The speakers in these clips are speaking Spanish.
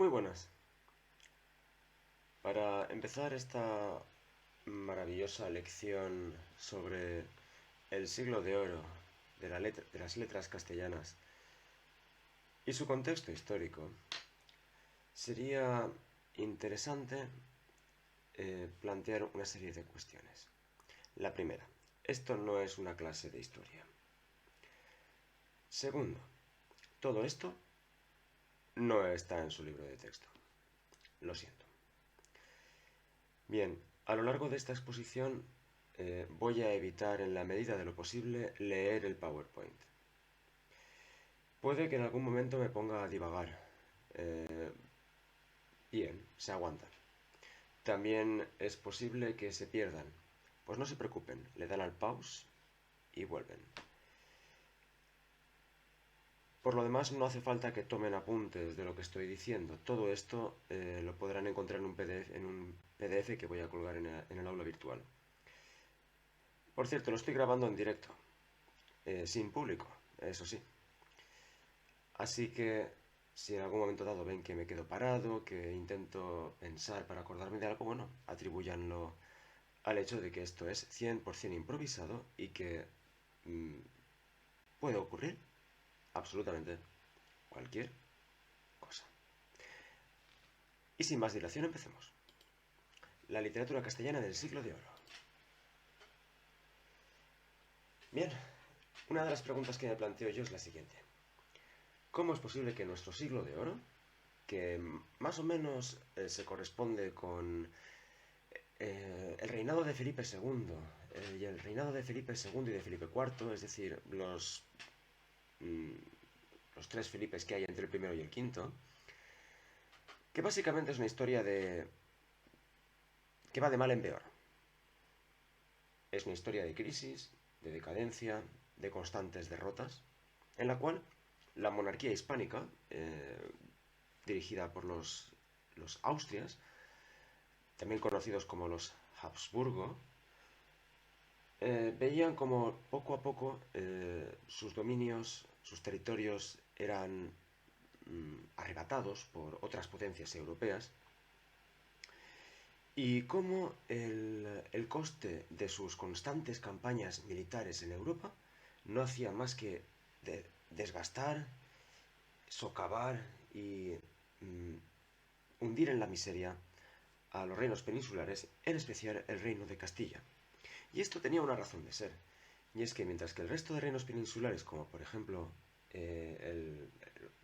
Muy buenas. Para empezar esta maravillosa lección sobre el siglo de oro de las letras castellanas y su contexto histórico, sería interesante plantear una serie de cuestiones. La primera, esto no es una clase de historia. Segundo, todo esto no está en su libro de texto. Lo siento. Bien, a lo largo de esta exposición voy a evitar en la medida de lo posible leer el PowerPoint. Puede que en algún momento me ponga a divagar. Bien, se aguanta. También es posible que se pierdan. Pues no se preocupen, le dan al pause y vuelven. Por lo demás, no hace falta que tomen apuntes de lo que estoy diciendo. Todo esto lo podrán encontrar en un PDF que voy a colgar en el aula virtual. Por cierto, lo estoy grabando en directo, sin público, eso sí. Así que si en algún momento dado ven que me quedo parado, que intento pensar para acordarme de algo, bueno, atribúyanlo al hecho de que esto es 100% improvisado y que mm, puede ocurrir absolutamente cualquier cosa. Y sin más dilación, empecemos. La literatura castellana del siglo de oro. Bien, una de las preguntas que me planteo yo es la siguiente. ¿Cómo es posible que nuestro siglo de oro, que más o menos se corresponde con el reinado de Felipe II y el reinado de Felipe II y de Felipe IV, es decir, los tres Felipes que hay entre el primero y el quinto, que básicamente es una historia que va de mal en peor. Es una historia de crisis, de decadencia, de constantes derrotas, en la cual la monarquía hispánica, dirigida por los Austrias, también conocidos como los Habsburgo, veían como poco a poco sus dominios, sus territorios eran arrebatados por otras potencias europeas y cómo el coste de sus constantes campañas militares en Europa no hacía más que desgastar, socavar y hundir en la miseria a los reinos peninsulares, en especial el reino de Castilla. Y esto tenía una razón de ser, y es que mientras que el resto de reinos peninsulares, como por ejemplo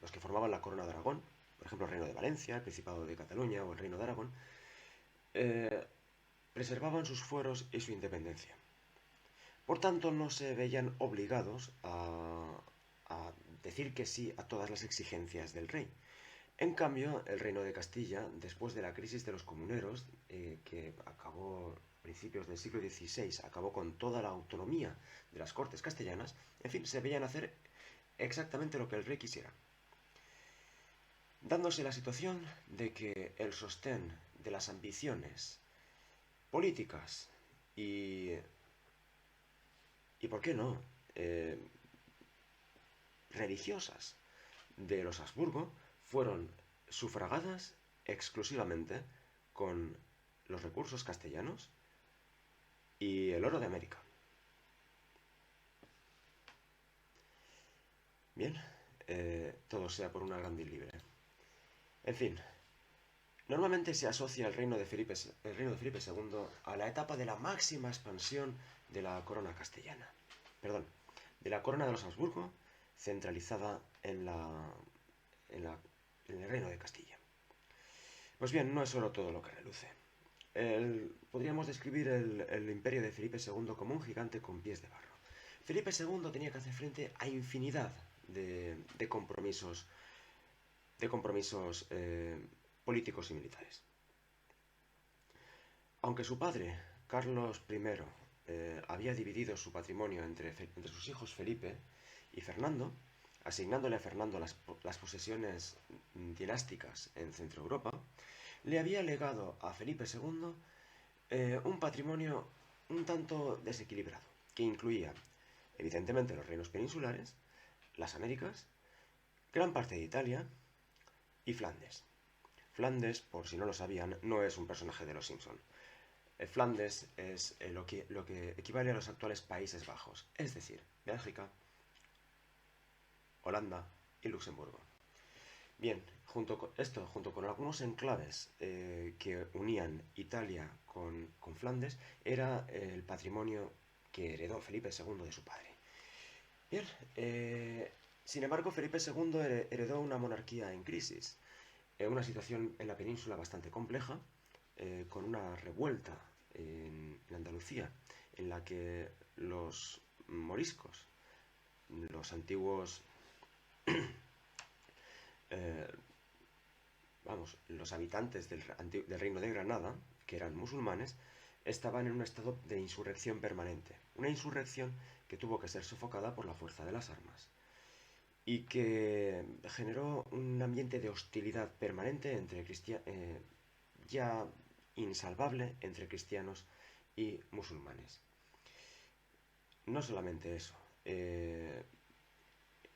los que formaban la corona de Aragón, por ejemplo el reino de Valencia, el Principado de Cataluña o el reino de Aragón, eh, preservaban sus fueros y su independencia. Por tanto, no se veían obligados a decir que sí a todas las exigencias del rey. En cambio, el reino de Castilla, después de la crisis de los comuneros, que acabó a principios del siglo XVI, acabó con toda la autonomía de las cortes castellanas, en fin, se veían hacer exactamente lo que el rey quisiera. Dándose la situación de que el sostén de las ambiciones políticas y ¿por qué no?, religiosas de los Habsburgo fueron sufragadas exclusivamente con los recursos castellanos y el oro de América. Bien, todo sea por una gran libre. En fin, normalmente se asocia el reino de Felipe II a la etapa de la máxima expansión de la corona castellana. Perdón, de la corona de los Habsburgo, centralizada en el reino de Castilla. Pues bien, no es solo todo lo que reluce. Podríamos describir el imperio de Felipe II como un gigante con pies de barro. Felipe II tenía que hacer frente a infinidad de compromisos, políticos y militares. Aunque su padre, Carlos I, había dividido su patrimonio entre sus hijos Felipe y Fernando, asignándole a Fernando las posesiones dinásticas en Centro Europa, le había legado a Felipe II un patrimonio un tanto desequilibrado, que incluía, evidentemente, los reinos peninsulares, las Américas, gran parte de Italia y Flandes. Flandes, por si no lo sabían, no es un personaje de Los Simpson. Flandes es lo que equivale a los actuales Países Bajos, es decir, Bélgica, Holanda y Luxemburgo. Bien, junto con algunos enclaves que unían Italia con Flandes, era el patrimonio que heredó Felipe II de su padre. Bien, sin embargo, Felipe II heredó una monarquía en crisis, una situación en la península bastante compleja, con una revuelta en Andalucía, en la que los moriscos, los antiguos, eh, los habitantes del Reino de Granada, que eran musulmanes, estaban en un estado de insurrección permanente. Una insurrección que tuvo que ser sofocada por la fuerza de las armas y que generó un ambiente de hostilidad permanente ya insalvable entre cristianos y musulmanes. No solamente eso. En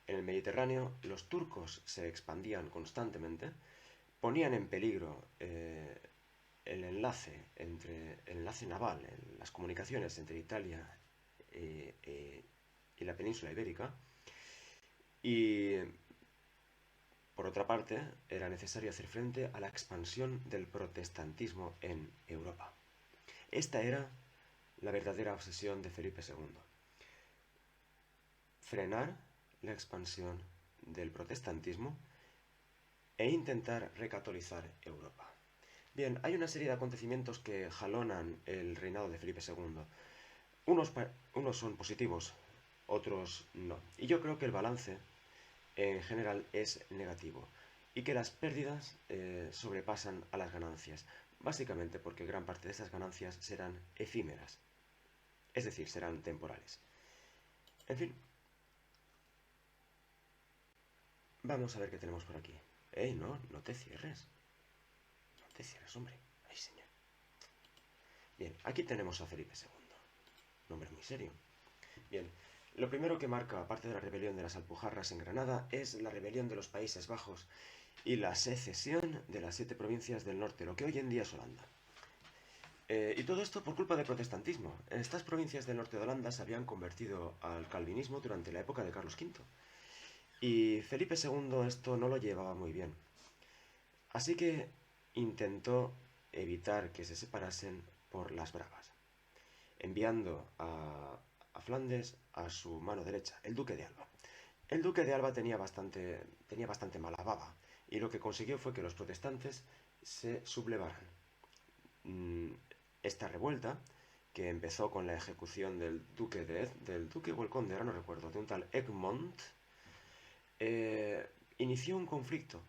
el Mediterráneo los turcos se expandían constantemente, ponían en peligro el enlace naval, las comunicaciones entre Italia y la península ibérica, y por otra parte era necesario hacer frente a la expansión del protestantismo en Europa. Esta era la verdadera obsesión de Felipe II: frenar la expansión del protestantismo e intentar recatolizar Europa. Bien, hay una serie de acontecimientos que jalonan el reinado de Felipe II. Unos son positivos, otros no. Y yo creo que el balance en general es negativo y que las pérdidas sobrepasan a las ganancias, básicamente porque gran parte de esas ganancias serán efímeras, es decir, serán temporales. En fin, vamos a ver qué tenemos por aquí. No te cierres. No te cierres, hombre. Ay, señor. Bien, aquí tenemos a Felipe II. Nombre muy serio. Bien, lo primero que marca, aparte de la rebelión de las Alpujarras en Granada, es la rebelión de los Países Bajos y la secesión de las 7 provincias del norte, lo que hoy en día es Holanda. Y todo esto por culpa del protestantismo. Estas provincias del norte de Holanda se habían convertido al calvinismo durante la época de Carlos V. Y Felipe II esto no lo llevaba muy bien. Así que intentó evitar que se separasen por las bravas, enviando a Flandes a su mano derecha, el duque de Alba. El duque de Alba tenía bastante mala baba, y lo que consiguió fue que los protestantes se sublevaran. Esta revuelta, que empezó con la ejecución del duque o el conde, ahora no recuerdo, de un tal Egmont, inició un conflicto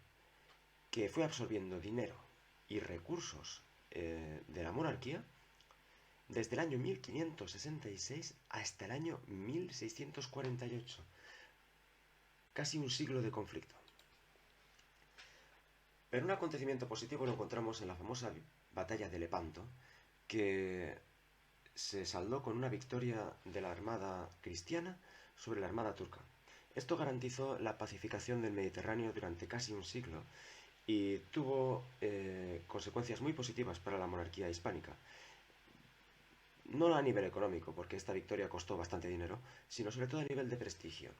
que fue absorbiendo dinero y recursos de la monarquía desde el año 1566 hasta el año 1648. Casi un siglo de conflicto. Pero un acontecimiento positivo lo encontramos en la famosa batalla de Lepanto, que se saldó con una victoria de la armada cristiana sobre la armada turca. Esto garantizó la pacificación del Mediterráneo durante casi un siglo y tuvo consecuencias muy positivas para la monarquía hispánica. No a nivel económico, porque esta victoria costó bastante dinero, sino sobre todo a nivel de prestigio.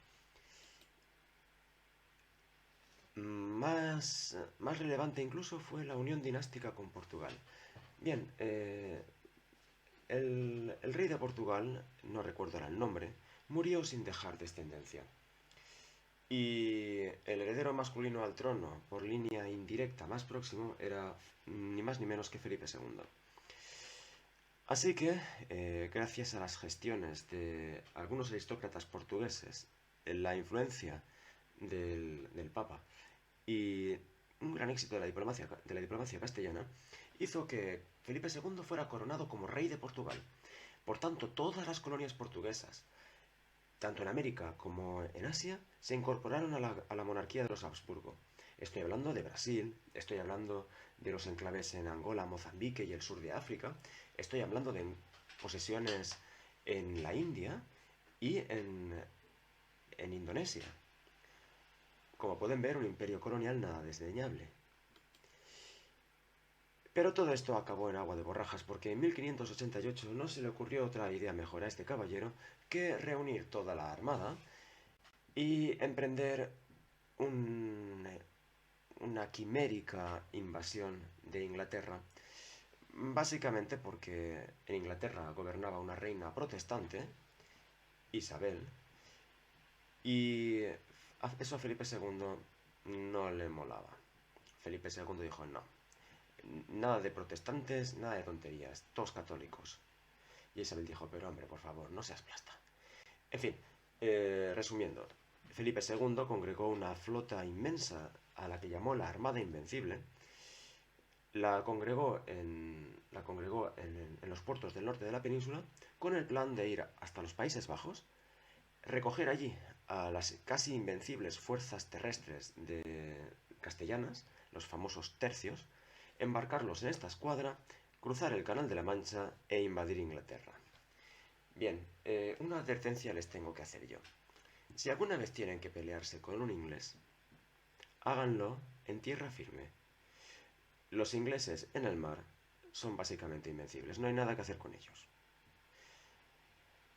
Más relevante incluso fue la unión dinástica con Portugal. Bien, el rey de Portugal, no recuerdo ahora el nombre, murió sin dejar descendencia. Y el heredero masculino al trono, por línea indirecta más próximo, era ni más ni menos que Felipe II. Así que, gracias a las gestiones de algunos aristócratas portugueses, la influencia del Papa y un gran éxito de la diplomacia castellana, hizo que Felipe II fuera coronado como rey de Portugal. Por tanto, todas las colonias portuguesas, tanto en América como en Asia, se incorporaron a la monarquía de los Habsburgo. Estoy hablando de Brasil, estoy hablando de los enclaves en Angola, Mozambique y el sur de África, estoy hablando de posesiones en la India y en Indonesia. Como pueden ver, un imperio colonial nada desdeñable. Pero todo esto acabó en agua de borrajas porque en 1588 no se le ocurrió otra idea mejor a este caballero que reunir toda la armada y emprender una quimérica invasión de Inglaterra, básicamente porque en Inglaterra gobernaba una reina protestante, Isabel, y eso a Felipe II no le molaba. Felipe II dijo no, nada de protestantes, nada de tonterías, todos católicos. Y Isabel dijo, pero hombre, por favor, no seas plasta. En fin, resumiendo, Felipe II congregó una flota inmensa a la que llamó la Armada Invencible. La congregó en los puertos del norte de la península con el plan de ir hasta los Países Bajos, recoger allí a las casi invencibles fuerzas terrestres castellanas, los famosos tercios, embarcarlos en esta escuadra, cruzar el Canal de la Mancha e invadir Inglaterra. Bien, una advertencia les tengo que hacer yo. Si alguna vez tienen que pelearse con un inglés, háganlo en tierra firme. Los ingleses en el mar son básicamente invencibles, no hay nada que hacer con ellos.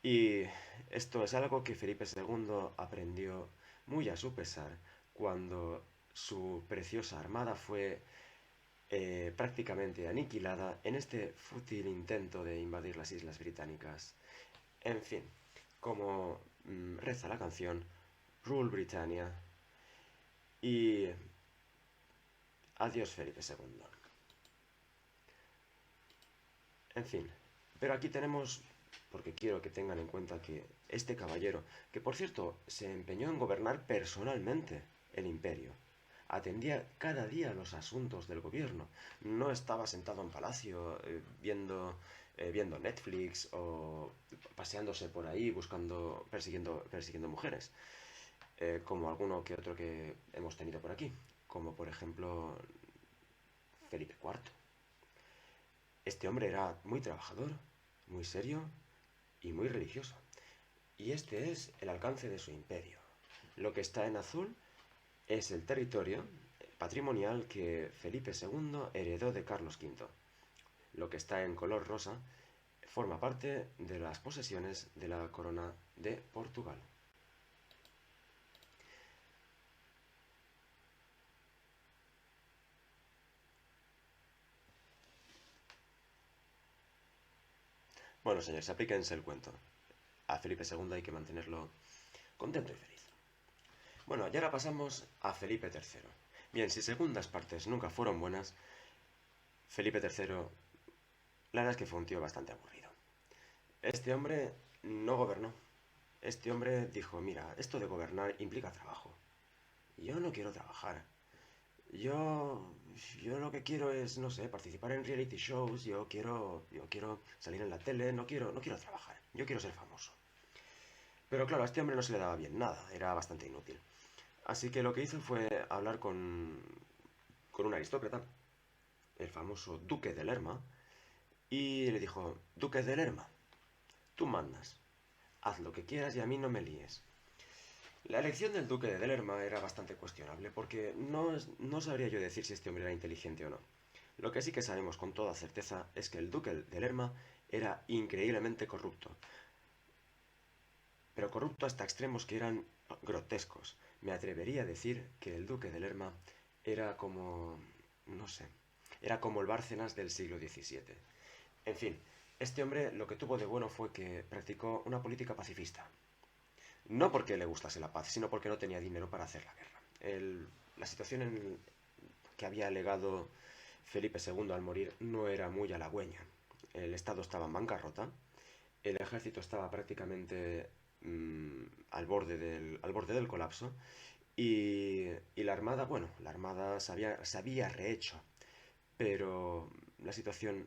Y esto es algo que Felipe II aprendió muy a su pesar cuando su preciosa armada fue prácticamente aniquilada en este fútil intento de invadir las Islas Británicas. En fin, como reza la canción, Rule Britannia y adiós Felipe II. En fin, pero aquí tenemos, porque quiero que tengan en cuenta que este caballero, que por cierto se empeñó en gobernar personalmente el imperio, atendía cada día los asuntos del gobierno, no estaba sentado en palacio viendo Netflix o paseándose por ahí persiguiendo mujeres, como alguno que otro que hemos tenido por aquí, como por ejemplo Felipe IV. Este hombre era muy trabajador, muy serio y muy religioso. Y este es el alcance de su imperio. Lo que está en azul es el territorio patrimonial que Felipe II heredó de Carlos V. Lo que está en color rosa forma parte de las posesiones de la corona de Portugal. Bueno, señores, aplíquense el cuento. A Felipe II hay que mantenerlo contento y feliz. Bueno, y ahora pasamos a Felipe III. Bien, si segundas partes nunca fueron buenas, Felipe III, la verdad es que fue un tío bastante aburrido. Este hombre no gobernó. Este hombre dijo, mira, esto de gobernar implica trabajo. Yo no quiero trabajar. Yo, yo lo que quiero es, no sé, participar en reality shows. Yo quiero salir en la tele. No quiero trabajar. Yo quiero ser famoso. Pero claro, a este hombre no se le daba bien nada. Era bastante inútil. Así que lo que hizo fue hablar con un aristócrata, el famoso Duque de Lerma, y le dijo, Duque de Lerma, tú mandas, haz lo que quieras y a mí no me líes. La elección del duque de Lerma era bastante cuestionable porque no sabría yo decir si este hombre era inteligente o no. Lo que sí que sabemos con toda certeza es que el duque de Lerma era increíblemente corrupto, pero corrupto hasta extremos que eran grotescos. Me atrevería a decir que el duque de Lerma era como, no sé, era como el Bárcenas del siglo XVII. En fin, este hombre lo que tuvo de bueno fue que practicó una política pacifista. No porque le gustase la paz, sino porque no tenía dinero para hacer la guerra. La situación que había legado Felipe II al morir no era muy halagüeña. El Estado estaba en bancarrota, el ejército estaba prácticamente al borde del colapso y la Armada, bueno, la Armada se había rehecho, pero la situación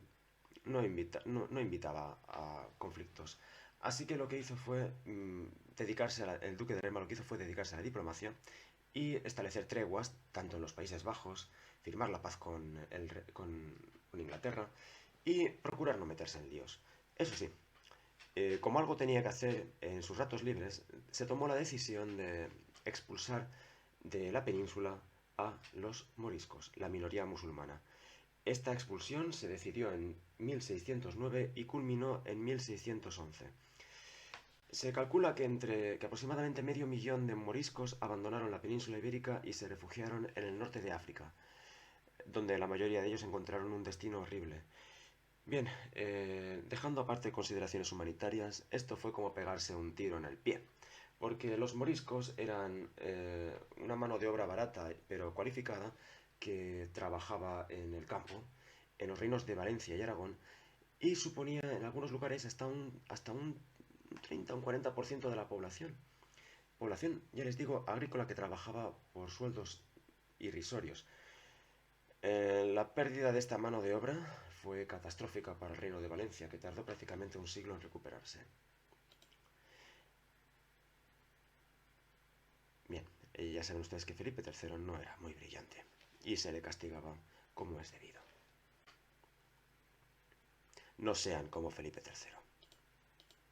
no invitaba a conflictos. Así que lo que hizo fue el duque de Lerma lo que hizo fue dedicarse a la diplomacia y establecer treguas, tanto en los Países Bajos, firmar la paz con Inglaterra y procurar no meterse en líos. Eso sí, como algo tenía que hacer en sus ratos libres, se tomó la decisión de expulsar de la península a los moriscos, la minoría musulmana. Esta expulsión se decidió en 1609 y culminó en 1611. Se calcula que aproximadamente medio millón de moriscos abandonaron la península ibérica y se refugiaron en el norte de África, donde la mayoría de ellos encontraron un destino horrible. Bien, dejando aparte consideraciones humanitarias, esto fue como pegarse un tiro en el pie, porque los moriscos eran una mano de obra barata pero cualificada que trabajaba en el campo, en los reinos de Valencia y Aragón, y suponía en algunos lugares hasta un 30 o un 40% de la población. Población, ya les digo, agrícola que trabajaba por sueldos irrisorios. La pérdida de esta mano de obra fue catastrófica para el reino de Valencia, que tardó prácticamente un siglo en recuperarse. Bien, ya saben ustedes que Felipe III no era muy brillante y se le castigaba como es debido. No sean como Felipe III.